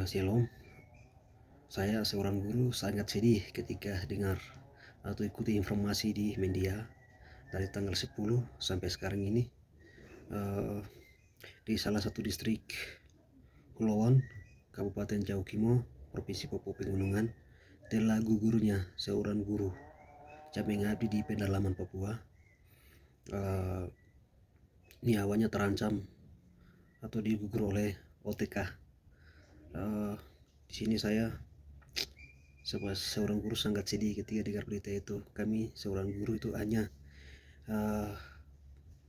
Shalom, saya seorang guru sangat sedih ketika dengar atau ikuti informasi di media dari tanggal 10 sampai sekarang ini eh, di salah satu distrik Kulon, Kabupaten Jaukimo, Provinsi Papua Pegunungan telah gugurnya seorang guru yang mengabdi di pedalaman Papua. Eh, Nyawanya terancam atau digugur oleh OTK. Di sini saya seorang guru sangat sedih ketika dengar berita itu. Kami seorang guru itu hanya uh,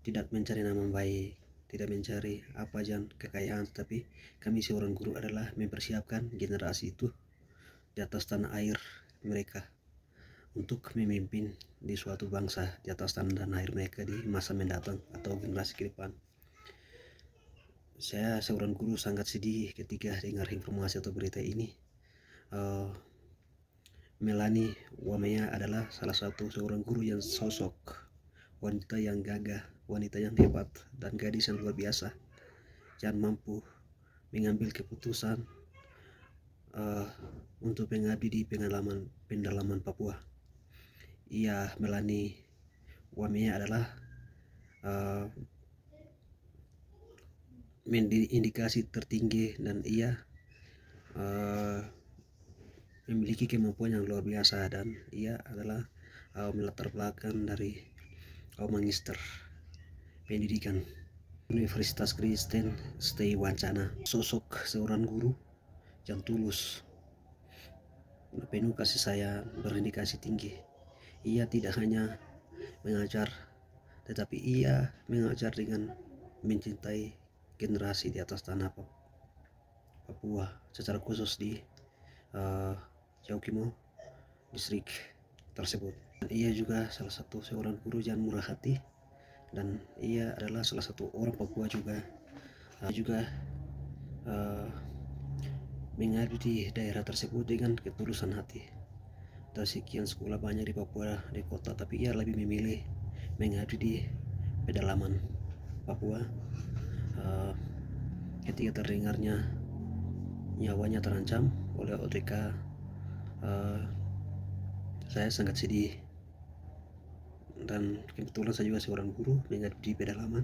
tidak mencari nama baik, tidak mencari apa aja kekayaan, tapi kami seorang guru adalah mempersiapkan generasi itu di atas tanah air mereka untuk memimpin di suatu bangsa di atas tanah dan air mereka di masa mendatang atau generasi ke depan. Saya seorang guru sangat sedih ketika dengar informasi atau berita ini. Melanie Wamea adalah salah satu seorang guru yang sosok wanita yang gagah, wanita yang hebat, dan gadis yang luar biasa yang mampu mengambil keputusan untuk mengabdi di pendalaman Papua. Melanie Wamea adalah indikasi tertinggi dan ia memiliki kemampuan yang luar biasa, dan ia adalah melatar belakang dari magister pendidikan Universitas Kristen Stay Wancana. Sosok seorang guru yang tulus, penuh kasih sayang, berindikasi tinggi. Ia tidak hanya mengajar, tetapi ia mengajar dengan mencintai generasi di atas tanah Papua, secara khusus di Jaukimo distrik tersebut. Dan ia juga salah satu seorang guru yang murah hati, dan ia adalah salah satu orang Papua juga mengabdi di daerah tersebut dengan ketulusan hati. Dari sekian sekolah banyak di Papua di kota, tapi ia lebih memilih mengabdi di pedalaman Papua. Ketika terdengarnya nyawanya terancam oleh OTK, saya sangat sedih, dan kebetulan saya juga seorang guru mengabdi di pedalaman.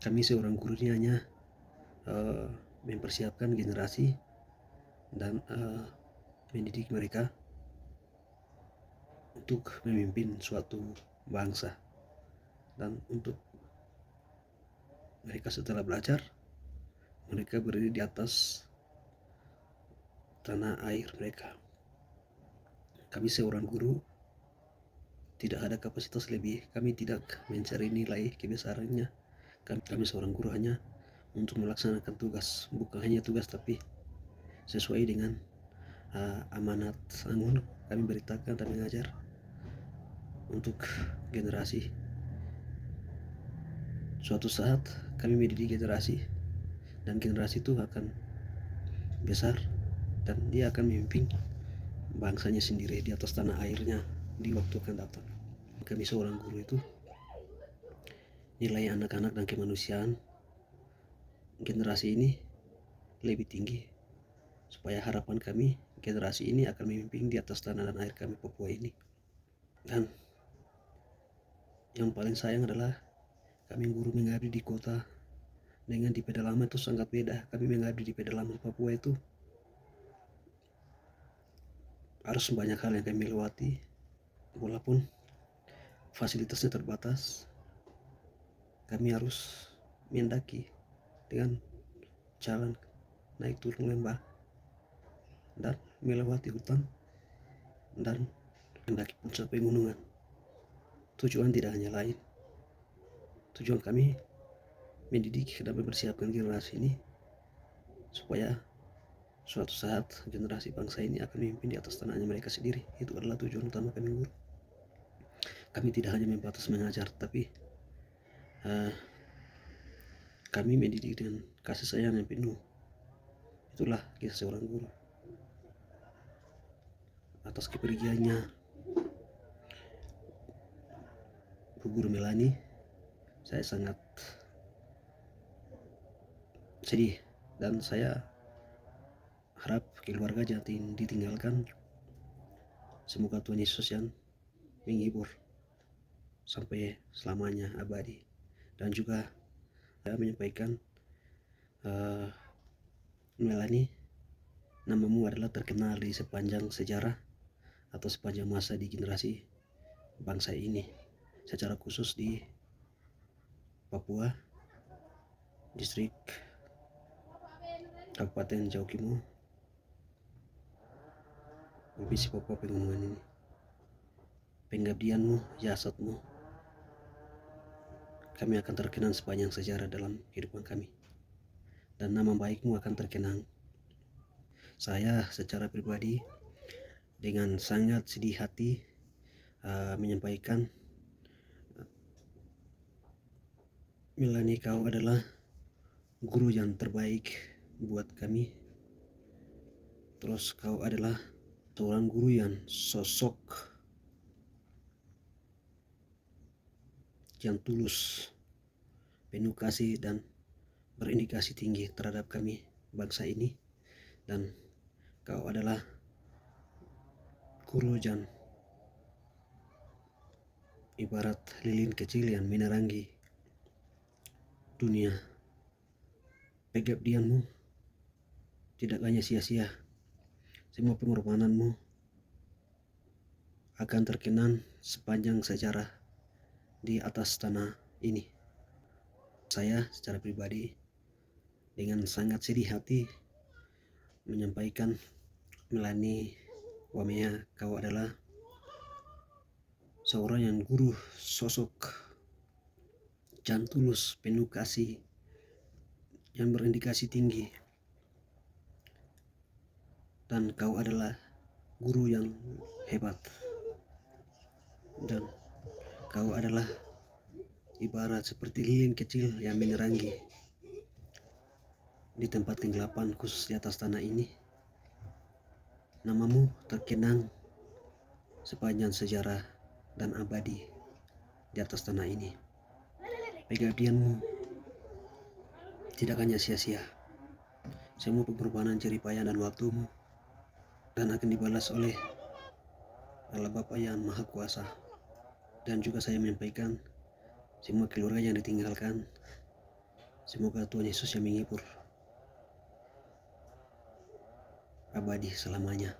Kami seorang guru ini hanya mempersiapkan generasi dan mendidik mereka untuk memimpin suatu bangsa, dan untuk mereka setelah belajar, mereka berdiri di atas tanah air mereka. Kami seorang guru tidak ada kapasitas lebih, kami tidak mencari nilai kebesarannya. Kami seorang guru hanya untuk melaksanakan tugas, bukan hanya tugas tapi sesuai dengan amanat anggun kami beritakan dan mengajar untuk generasi. Suatu saat kami mendidik generasi, dan generasi itu akan besar dan dia akan memimpin bangsanya sendiri di atas tanah airnya di waktu akan datang. Kami seorang guru itu nilai anak-anak dan kemanusiaan generasi ini lebih tinggi, supaya harapan kami generasi ini akan memimpin di atas tanah dan air kami Papua ini. Dan yang paling sayang adalah kami guru mengabdi di kota dengan di pedalaman itu sangat beda. Kami mengabdi di pedalaman Papua itu harus banyak hal yang kami lewati, walaupun fasilitasnya terbatas. Kami harus mendaki dengan jalan naik turun lembah dan melewati hutan dan mendaki puncak pegunungan. Tujuan tidak hanya lain, tujuan kami mendidik dan mempersiapkan generasi ini supaya suatu saat generasi bangsa ini akan memimpin di atas tanahnya mereka sendiri. Itu adalah tujuan utama kami guru. Kami tidak hanya membatas mengajar, tapi kami mendidik dengan kasih sayang yang penuh. Itulah kisah seorang guru. Atas kepergiannya Bu Guru Melanie, saya sangat sedih, dan saya harap keluarga jangan ditinggalkan. Semoga Tuhan Yesus yang menghibur sampai selamanya abadi. Dan juga saya menyampaikan, Melani, namamu adalah terkenal di sepanjang sejarah atau sepanjang masa di generasi bangsa ini, secara khusus di Papua, distrik Kabupaten Jawa Provinsi Papua Pegunungan ini. Pengabdianmu, jasadmu, kami akan terkenang sepanjang sejarah dalam kehidupan kami, dan nama baikmu akan terkenang. Saya secara pribadi dengan sangat sedih hati menyampaikan, Melani, kau adalah guru yang terbaik buat kami. Terus kau adalah seorang guru yang sosok yang tulus, penuh kasih, dan berindikasi tinggi terhadap kami bangsa ini. Dan kau adalah guru yang ibarat lilin kecil yang menerangi dunia. Pengabdianmu tidak hanya sia-sia, semua pengorbananmu akan terkenang sepanjang sejarah di atas tanah ini. Saya secara pribadi dengan sangat sedih hati menyampaikan, Melani Wamea, kau adalah seorang yang guru, sosok yang tulus, penuh kasih, yang berindikasi tinggi. Dan kau adalah guru yang hebat, dan kau adalah ibarat seperti lilin kecil yang menerangi di tempat kegelapan, khusus di atas tanah ini. Namamu terkenang sepanjang sejarah dan abadi di atas tanah ini. Pengabdianmu tidak hanya sia-sia, semua pengorbanan, jerih payah, dan waktumu dan akan dibalas oleh Allah Bapa yang Maha Kuasa. Dan juga saya menyampaikan, semua keluarga yang ditinggalkan, semoga Tuhan Yesus yang menghibur abadi selamanya.